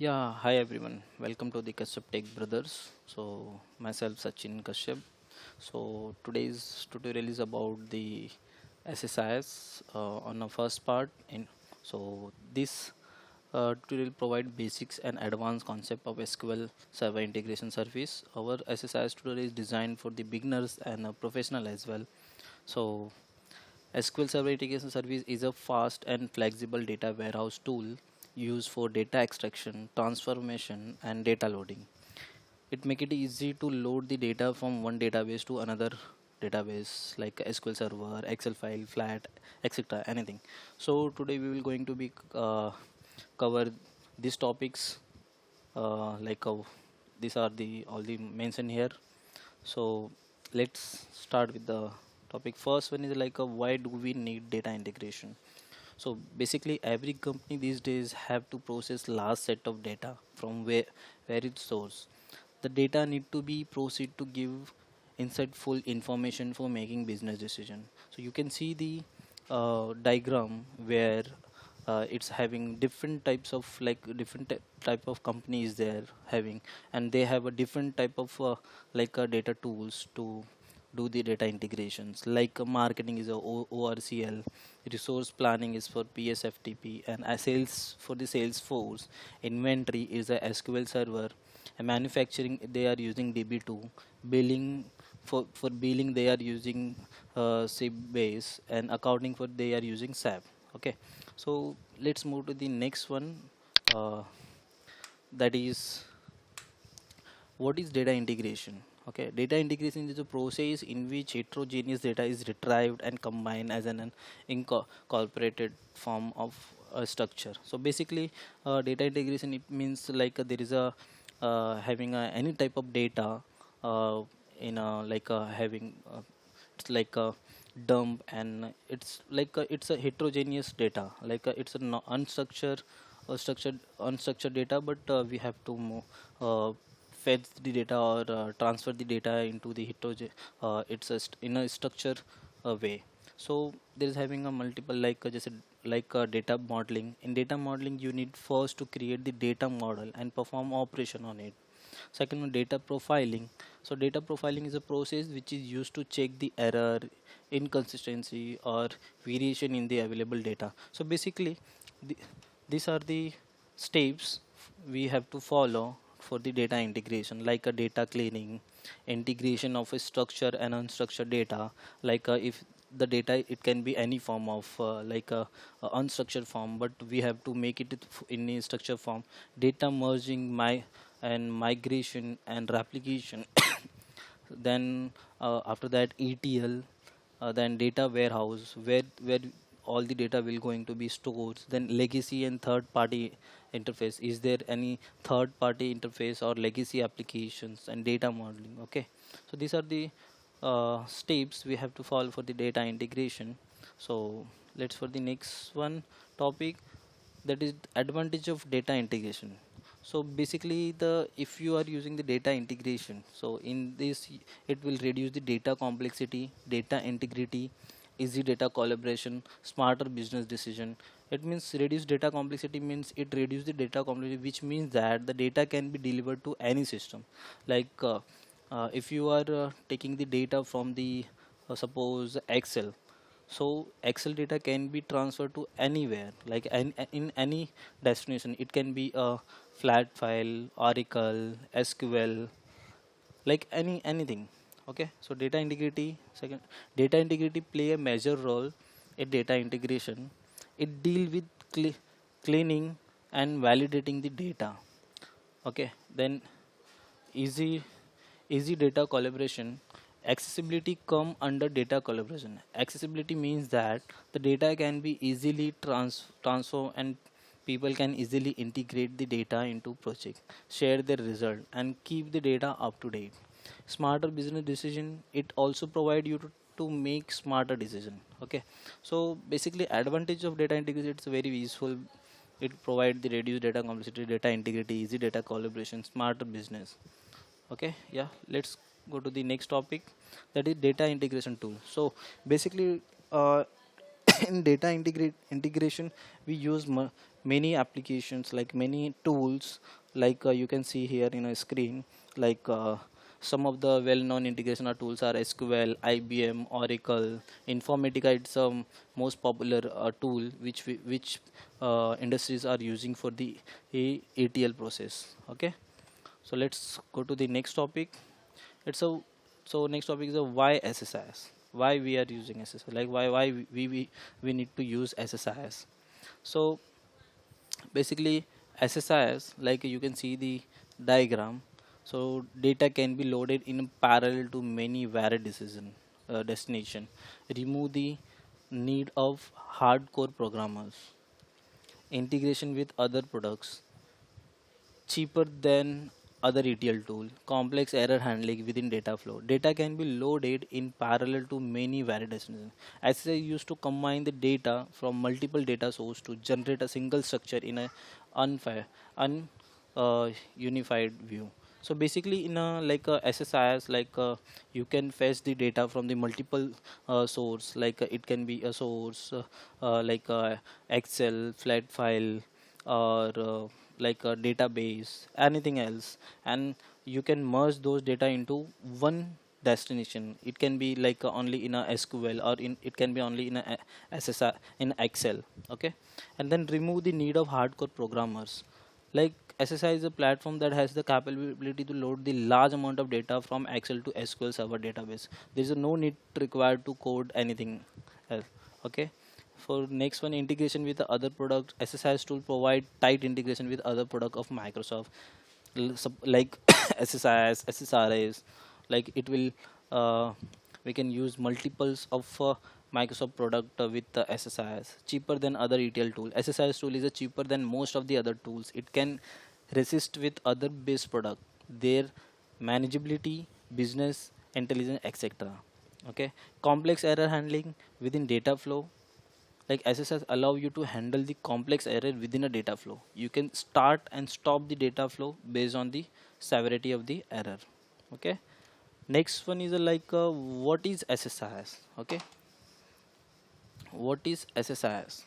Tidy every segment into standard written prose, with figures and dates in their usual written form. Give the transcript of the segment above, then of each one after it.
Yeah, hi everyone. Welcome to the Kashyap Tech Brothers. So myself Sachin Kashyap. So today's tutorial is about the SSIS on the first part. So this tutorial provide basics and advanced concept of SQL Server Integration Service. Our SSIS tutorial is designed for the beginners and professional as well. So SQL Server Integration Service is a fast and flexible data warehouse tool used for data extraction, transformation, and data loading. It make it easy to load the data from one database to another database like SQL Server, Excel file, flat, etc. Anything. So today we will going to be cover these topics. Like these are the all the mentioned here. So let's start with the topic. First one is like why do we need data integration? So basically every company these days have to process large set of data from where it's source. The data need to be processed to give insightful information for making business decision. So you can see the diagram where it's having different types of type of companies they're having, and they have a different type of data tools to do the data integrations. Like marketing is a ORCL, resource planning is for PSFTP, and sales for the Salesforce. Inventory is a SQL Server, and manufacturing they are using DB2. Billing for billing they are using Sybase, and accounting for they are using SAP. Okay, so let's move to the next one. Uh, that is, what is data integration? Okay, data integration is a process in which heterogeneous data is retrieved and combined as an incorporated form of a structure. So basically, data integration it means like there is a having any type of data in a having it's like a dump, and it's like it's a heterogeneous data, it's a unstructured structured unstructured data, but we have to fetch the data or transfer the data into the it's in a structure way. So there is having a multiple just data modeling. In data modeling you need first to create the data model and perform operation on it. Second one, data profiling. So data profiling is a process which is used to check the error, inconsistency, or variation in the available data. So basically, the, these are the steps we have to follow for the data integration, like a data cleaning, integration of a structured and unstructured data. If the data it can be any form of a unstructured form, but we have to make it in a structured form. Data merging and migration and replication. Then after that ETL, then data warehouse where all the data will going to be stored. Then legacy and third party interface. Is there any third party interface or legacy applications? And data modeling. Okay, so these are the steps we have to follow for the data integration. So let's for the next one topic, that is advantage of data integration. So basically, the if you are using the data integration, so in this it will reduce the data complexity, data integrity, easy data collaboration, smarter business decision. It means reduce data complexity means it reduce the data complexity, which means that the data can be delivered to any system. like if you are taking the data from the suppose Excel, so Excel data can be transferred to anywhere, in any destination. It can be a flat file, Oracle, SQL, like anything. Okay, so data integrity. Second, data integrity play a major role in data integration. It deal with cleaning and validating the data. Okay, then easy easy data collaboration. Accessibility come under data collaboration. Accessibility means that the data can be easily transform, and people can easily integrate the data into project, share their result, and keep the data up to date. Smarter business decision, it also provide you to make smarter decision. Okay, so basically advantage of data integration, it's very useful. It provide the reduced data complexity, data integrity, easy data collaboration, smarter business. Okay, yeah, let's go to the next topic, that is data integration tool. So basically, uh, in data integration, we use many applications, like many tools, like you can see here in a screen, like some of the well-known integration tools are SQL, IBM, Oracle, Informatica. It's most popular tool which industries are using for the ATL process. Okay, so let's go to the next topic. It's a so next topic is a why SSIS. Why we are using SSIS? Like why we need to use SSIS. So basically SSIS, like you can see the diagram. So data can be loaded in parallel to many varied destination. Remove the need of hardcore programmers. Integration with other products cheaper than other ETL tool, complex error handling within data flow. Data can be loaded in parallel to many varied destinations. SSI used to combine the data from multiple data sources to generate a single structure in a unfair, unified view. So basically, in a like a SSIS, like you can fetch the data from the multiple source. Like it can be a source like Excel, flat file, or like a database, anything else, and you can merge those data into one destination. It can be like only in a SQL, or in it can be only in a SSI in Excel. Okay, and then remove the need of hardcore programmers. Like SSI is a platform that has the capability to load the large amount of data from Excel to SQL Server database. There is no need required to code anything else. Okay. For next one, integration with the other product. SSIS tool provide tight integration with other product of Microsoft, like SSIS, SSRIs. Like it will, we can use multiples of Microsoft product with the SSIS, cheaper than other ETL tool. SSIS tool is cheaper than most of the other tools. It can resist with other base product, their manageability, business intelligence, etc. Okay, complex error handling within data flow. Like SSS allow you to handle the complex error within a data flow. You can start and stop the data flow based on the severity of the error. Okay, next one is like what is SSIS? Okay, what is SSIS?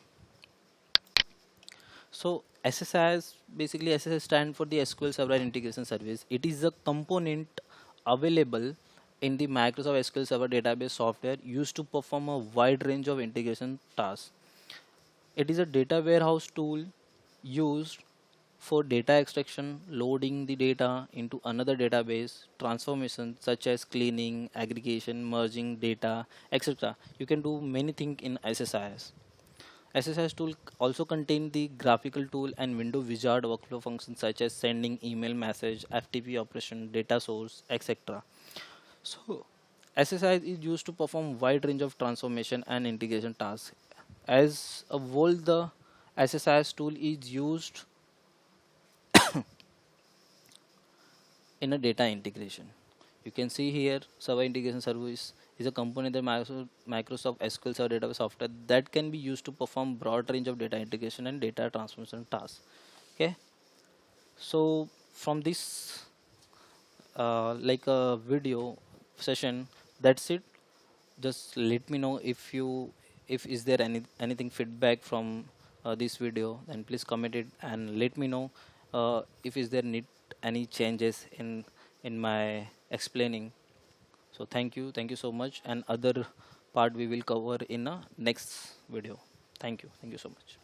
So SSIS, basically SSIS stand for the SQL Server Integration Service. It is a component available in the Microsoft SQL Server database software used to perform a wide range of integration tasks. It is a data warehouse tool used for data extraction, loading the data into another database, transformation such as cleaning, aggregation, merging data, etc. You can do many things in SSIS. SSIS tool also contain the graphical tool and window wizard workflow functions such as sending email message, FTP operation, data source, etc. So SSIS is used to perform wide range of transformation and integration tasks. As a whole, the SSIS tool is used in a data integration. You can see here server integration service is a component that Microsoft SQL Server database software that can be used to perform broad range of data integration and data transformation tasks. Okay, so from this like a video session, that's it. Just let me know if you, if is there anything feedback from this video, then please comment it and let me know if is there need any changes in my explaining. So thank you so much, and other part we will cover in a next video. Thank you so much.